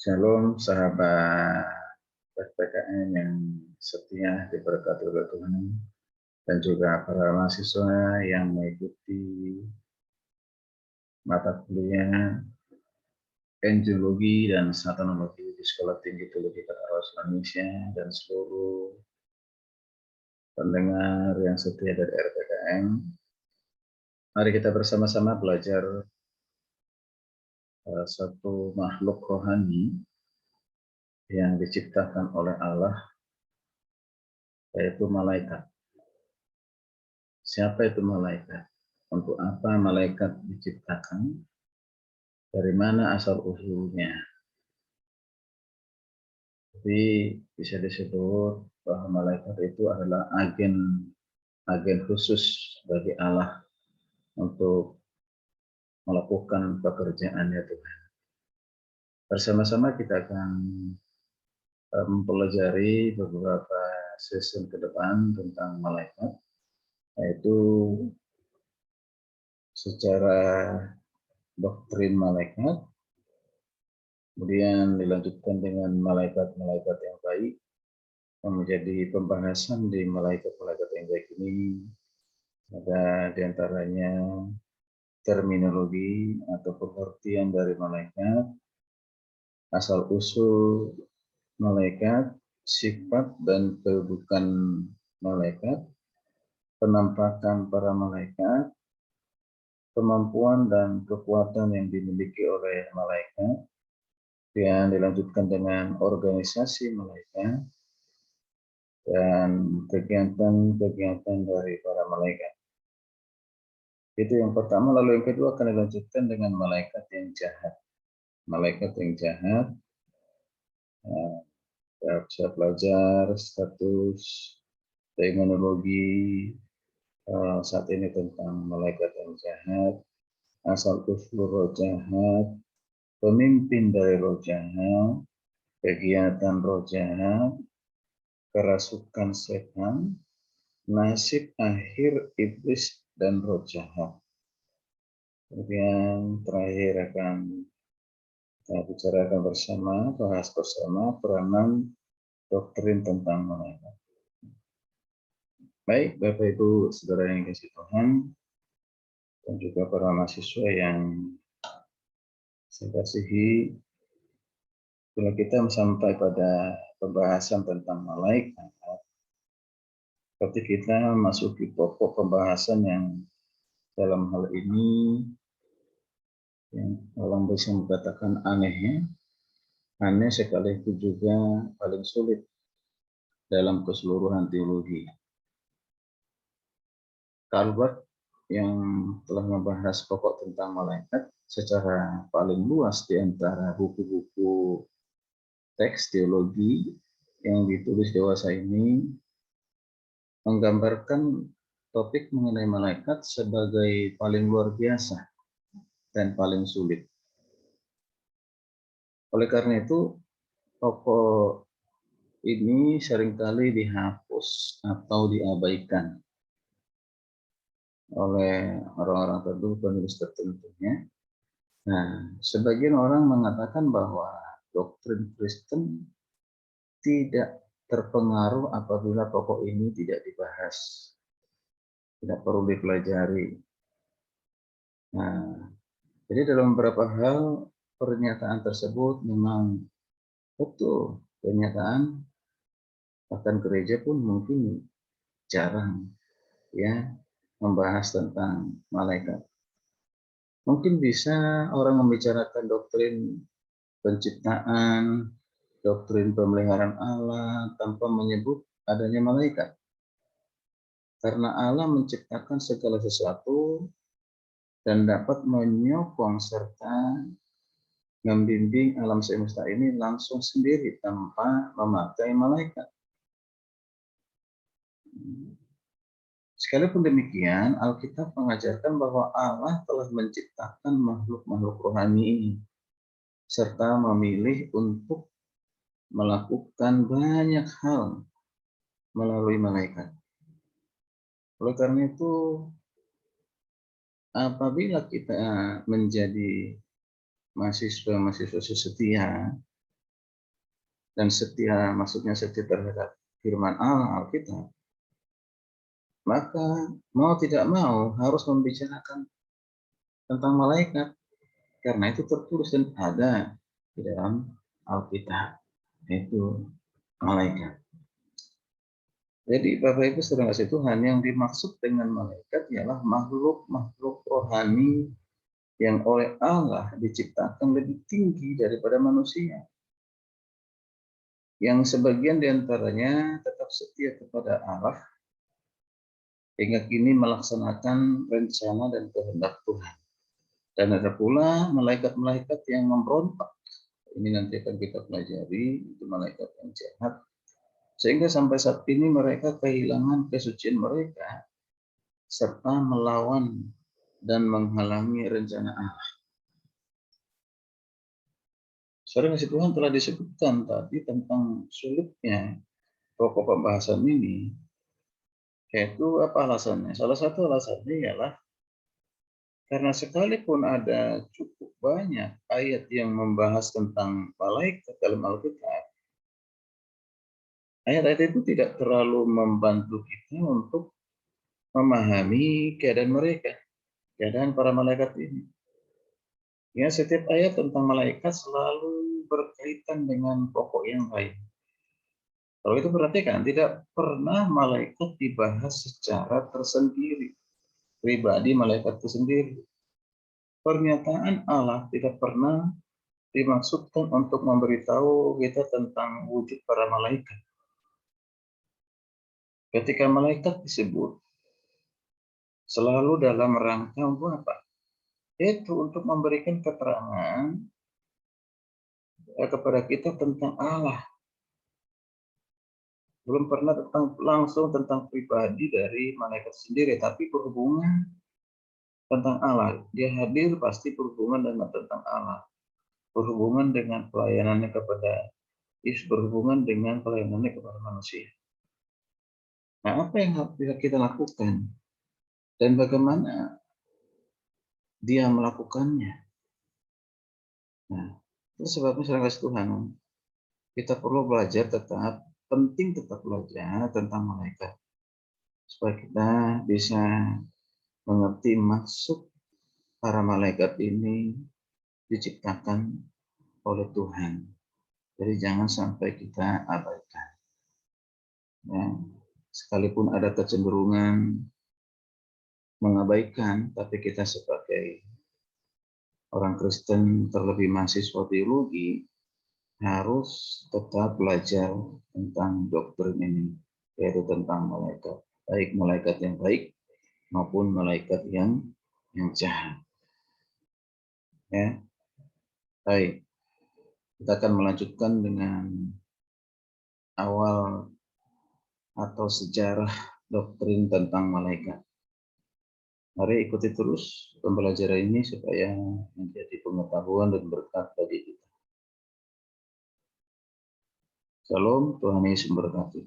Shalom sahabat PPKN yang setia diberkati oleh Tuhan dan juga para mahasiswa yang mengikuti mata kuliah Engeologi dan Satanologi di Sekolah Tinggi Teologi Tata Rosa Indonesia dan seluruh pendengar yang setia dari RPKN. Mari kita bersama-sama belajar satu makhluk rohani yang diciptakan oleh Allah, yaitu malaikat. Siapa itu malaikat? Untuk apa malaikat diciptakan? Dari mana asal-usulnya? Jadi bisa disebut bahwa malaikat itu adalah agen khusus bagi Allah untuk melakukan pekerjaannya Tuhan. Bersama-sama kita akan mempelajari beberapa season ke depan tentang malaikat, yaitu secara doktrin malaikat, kemudian dilanjutkan dengan malaikat-malaikat yang baik, yang menjadi pembahasan di malaikat-malaikat yang baik ini ada diantaranya terminologi atau pengertian dari malaikat, asal-usul malaikat, sifat dan kedudukan malaikat, penampakan para malaikat, kemampuan dan kekuatan yang dimiliki oleh malaikat, dan dilanjutkan dengan organisasi malaikat, dan kegiatan-kegiatan dari para malaikat. Itu yang pertama, lalu yang kedua akan dilanjutkan dengan malaikat yang jahat. Malaikat yang jahat, kita bisa belajar status terminologi saat ini tentang malaikat yang jahat, asal-usul roh jahat, pemimpin dari roh jahat, kegiatan roh jahat, kerasukan setan, nasib akhir iblis dan roh jahat. Kemudian terakhir akan kita bicarakan bersama, bahas bersama peranan doktrin tentang malaikat. Baik, Bapak Ibu Saudara yang kasih Tuhan, dan juga para mahasiswa yang saya kasihi, bila kita sampai pada pembahasan tentang malaikat, berarti kita memasuki pokok pembahasan yang dalam hal ini yang orang bisa mengatakan aneh, ya. Aneh sekaligus juga paling sulit dalam keseluruhan teologi. Calvert yang telah membahas pokok tentang malaikat secara paling luas di antara buku-buku teks teologi yang ditulis dewasa ini, menggambarkan topik mengenai malaikat sebagai paling luar biasa dan paling sulit. Oleh karena itu, pokok ini seringkali dihapus atau diabaikan oleh orang-orang tertentu, penulis tertentunya. Nah, sebagian orang mengatakan bahwa doktrin Kristen tidak terpengaruh apabila pokok ini tidak dibahas, tidak perlu dipelajari. Nah, jadi dalam beberapa hal pernyataan tersebut memang betul, pernyataan bahkan gereja pun mungkin jarang ya membahas tentang malaikat. Mungkin bisa orang membicarakan doktrin penciptaan, doktrin pemeliharaan Allah tanpa menyebut adanya malaikat. Karena Allah menciptakan segala sesuatu dan dapat menyokong serta membimbing alam semesta ini langsung sendiri tanpa memakai malaikat. Sekalipun demikian, Alkitab mengajarkan bahwa Allah telah menciptakan makhluk-makhluk rohani ini, serta memilih untuk melakukan banyak hal melalui malaikat. Oleh karena itu, apabila kita menjadi mahasiswa setia, dan setia, maksudnya setia terhadap firman Allah Alkitab, maka mau tidak mau harus membicarakan tentang malaikat, karena itu tertulis dan ada di dalam Alkitab, yaitu malaikat. Jadi Bapak Ibu saudara kasih Tuhan, yang dimaksud dengan malaikat ialah makhluk-makhluk rohani yang oleh Allah diciptakan lebih tinggi daripada manusia. Yang sebagian diantaranya tetap setia kepada Allah hingga kini melaksanakan rencana dan kehendak Tuhan. Dan ada pula malaikat-malaikat yang memberontak. Ini nanti akan kita pelajari, itu malaikat yang jahat. Sehingga sampai saat ini mereka kehilangan kesucian mereka serta melawan dan menghalangi rencana Allah. Saudara kasih Tuhan, telah disebutkan tadi tentang sulitnya pokok pembahasan ini, yaitu apa alasannya? Salah satu alasannya ialah karena sekalipun ada cukup banyak ayat yang membahas tentang malaikat dalam Alkitab, ayat-ayat itu tidak terlalu membantu kita untuk memahami keadaan mereka, keadaan para malaikat ini. Ya, setiap ayat tentang malaikat selalu berkaitan dengan pokok yang lain. Kalau itu perhatikan, tidak pernah malaikat dibahas secara tersendiri, pribadi malaikat itu sendiri. Pernyataan Allah tidak pernah dimaksudkan untuk memberitahu kita tentang wujud para malaikat. Ketika malaikat disebut, selalu dalam rangka untuk apa? Itu untuk memberikan keterangan kepada kita tentang Allah. Belum pernah langsung tentang pribadi dari malaikat sendiri, tapi berhubungan tentang Allah. Dia hadir pasti berhubungan dengan tentang Allah. Berhubungan dengan pelayanannya kepada Yesus, berhubungan dengan pelayanannya kepada manusia. Nah, apa yang harus kita lakukan? Dan bagaimana dia melakukannya? Nah, itu sebabnya saudara kasih Tuhan, kita perlu belajar penting tetap belajar tentang malaikat. Supaya kita bisa mengerti maksud para malaikat ini diciptakan oleh Tuhan. Jadi jangan sampai kita abaikan. Ya, sekalipun ada kecenderungan mengabaikan, tapi kita sebagai orang Kristen, terlebih mahasiswa teologi, harus tetap belajar tentang doktrin ini, yaitu tentang malaikat, baik malaikat yang baik maupun malaikat yang jahat. Ya, baik. Kita akan melanjutkan dengan awal atau sejarah doktrin tentang malaikat. Mari ikuti terus pembelajaran ini supaya menjadi pengetahuan dan berkat bagi kita. Shalom, Tuhan Yesus memberkati.